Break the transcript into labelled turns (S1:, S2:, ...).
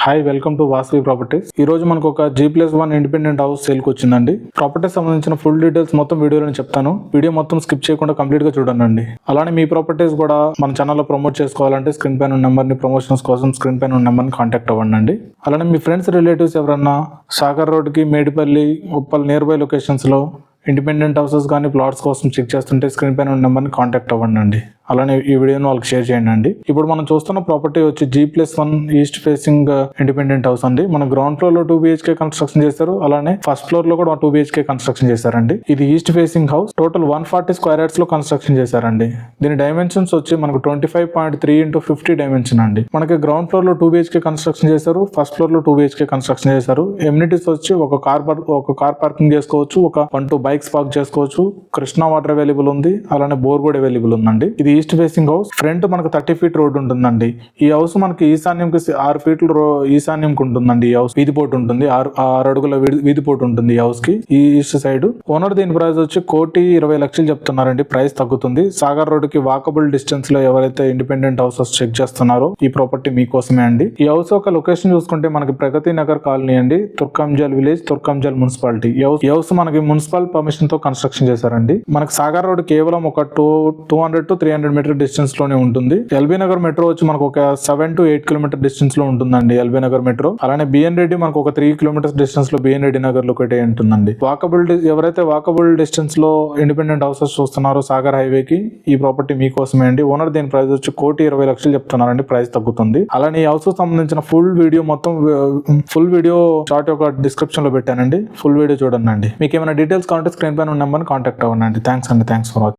S1: Hi, welcome to Vasavi properties. ఈ రోజు మనకు ఒక G+1 ఇండిపెండెంట్ హౌస్ సేల్కి వచ్చిందండి. ప్రాపర్టీస్ సంబంధించిన ఫుల్ డీటెయిల్స్ మొత్తం వీడియోలో చెప్తాను. వీడియో మొత్తం స్కిప్ చేయకుండా కంప్లీట్ గా చూడండి. అలానే మీ ప్రాపర్టీస్ కూడా మన ఛానల్లో ప్రమోట్ చేసుకోవాలంటే స్క్రీన్ పైన ఉన్న నెంబర్ని ప్రమోషన్స్ కోసం స్క్రీన్ పైన ఉన్న నెంబర్ని కాంటాక్ట్ అవ్వండి. అలానే మీ ఫ్రెండ్స్ రిలేటివ్స్ ఎవరన్నా సాగర్ రోడ్కి, మేడిపల్లి, ఉప్పల్ నియర్ బై లొకేషన్స్లో ఇండిపెండెంట్ హౌసెస్ కానీ ప్లాట్స్ కోసం చెక్ చేస్తుంటే స్క్రీన్ పైన ఉన్న నెంబర్ని కాంటాక్ట్ అవ్వండి. అలానే ఈ వీడియోని వాళ్ళకి షేర్ చేయండి. ఇప్పుడు మనం చూస్తున్న ప్రాపర్టీ వచ్చి G+1 east facing independent house అండి. మన గ్రౌండ్ ఫ్లోర్ లో 2 BHK కన్స్ట్రక్షన్ చేశారు. అలానే ఫస్ట్ ఫ్లోర్ లో కూడా 2 BHK కన్స్ట్రక్షన్ చేశారండి. ఇది east facing house. Total 140 square yards లో కన్స్ట్రక్షన్ చేశారండి. దీని డైమెన్షన్స్ వచ్చి మనకు 25.3 x 50 డైమెన్షన్ అండి. మనకి గ్రౌండ్ ఫ్లోర్ లో 2 BHK కన్స్ట్రక్షన్ చేశారు. ఫస్ట్ ఫ్లోర్ లో 2 BHK కన్స్ట్రక్షన్ చేశారు. ఎమ్యూనిటీస్ వచ్చి ఒక కార్ పార్కింగ్ చేసుకోవచ్చు, ఒక 1-2 బైక్స్ పార్క్ చేసుకోవచ్చు. కృష్ణా వాటర్ అవైలబుల్ ఉంది. అలానే బోర్ కూడా అవైలబుల్ ఉందండి. ఇది ఈస్ట్ ఫేసింగ్ హౌస్. ఫ్రంట్ మనకు 30 ఫీట్ రోడ్ ఉంటుందండి. ఈ హౌస్ మనకి ఈశాన్యంకి 6 ఫీట్ల ఈశాన్యంకి ఉంటుందండి. ఈ హౌస్ వీధిపోటు ఉంటుంది. 6 అడుగుల వీధిపోటు ఉంటుంది ఈ హౌస్ కి. ఈ ఈస్ట్ సైడ్ ఓనర్ దీని ప్రైస్ వచ్చి 1,20,00,000 చెప్తున్నారండి. ప్రైస్ తగ్గుతుంది. సాగర్ రోడ్ కి వాకబుల్ డిస్టెన్స్ లో ఎవరైతే ఇండిపెండెంట్ హౌసెస్ చెక్ చేస్తున్నారో ఈ ప్రాపర్టీ మీకోసమే అండి. ఈ హౌస్ ఒక లొకేషన్ చూసుకుంటే మనకి ప్రగతి నగర్ కాలనీ అండి. తుర్కంజల్ విలేజ్, తుర్కంజల్ మున్సిపాలిటీ. ఈ హౌస్ మనకి మున్సిపల్ పర్మిషన్ తో కన్స్ట్రక్షన్ చేశారండి. మనకి సాగర్ రోడ్ కేవలం ఒక 200 to 300 మీటర్ డిస్టెన్స్ లోనే ఉంటుంది. ఎల్బీ నగర్ మెట్రో వచ్చి మనకు ఒక 7 to 8 కిలోమీటర్ డిస్టెన్స్ లో ఉంటుందండి ఎల్బీ నగర్ మెట్రో. అలానే బిఎన్ రెడ్డి మనకు ఒక 3 కిలోమీటర్స్ డిస్టెన్స్ లో బిఎన్ రెడ్డి నగర్ లొకేట్ అయి ఉంటుందండి. ఎవరైతే వాకబుల్ డిస్టెన్స్ లో ఇండిపెండెంట్ హౌసెస్ చూస్తున్నారో సాగర్ హైవే కి, ఈ ప్రాపర్టీ మీకోసమే అండి. ఓనర్ దీని ప్రైస్ వచ్చి 1,20,00,000 చెప్తున్నారండి. ప్రైస్ తగ్గుతుంది. అలానే ఈ హౌస్ సంబంధించిన ఫుల్ వీడియో షార్ట్ యొక్క డిస్క్రిప్షన్ లో పెట్టానండి. ఫుల్ వీడియో చూడండి. మీకు ఏమైనా డీటెయిల్స్ కావాలంటే స్క్రీన్ పైన ఉన్న నెంబర్ని కాంటాక్ట్ అవ్వండి. Thanks for watching.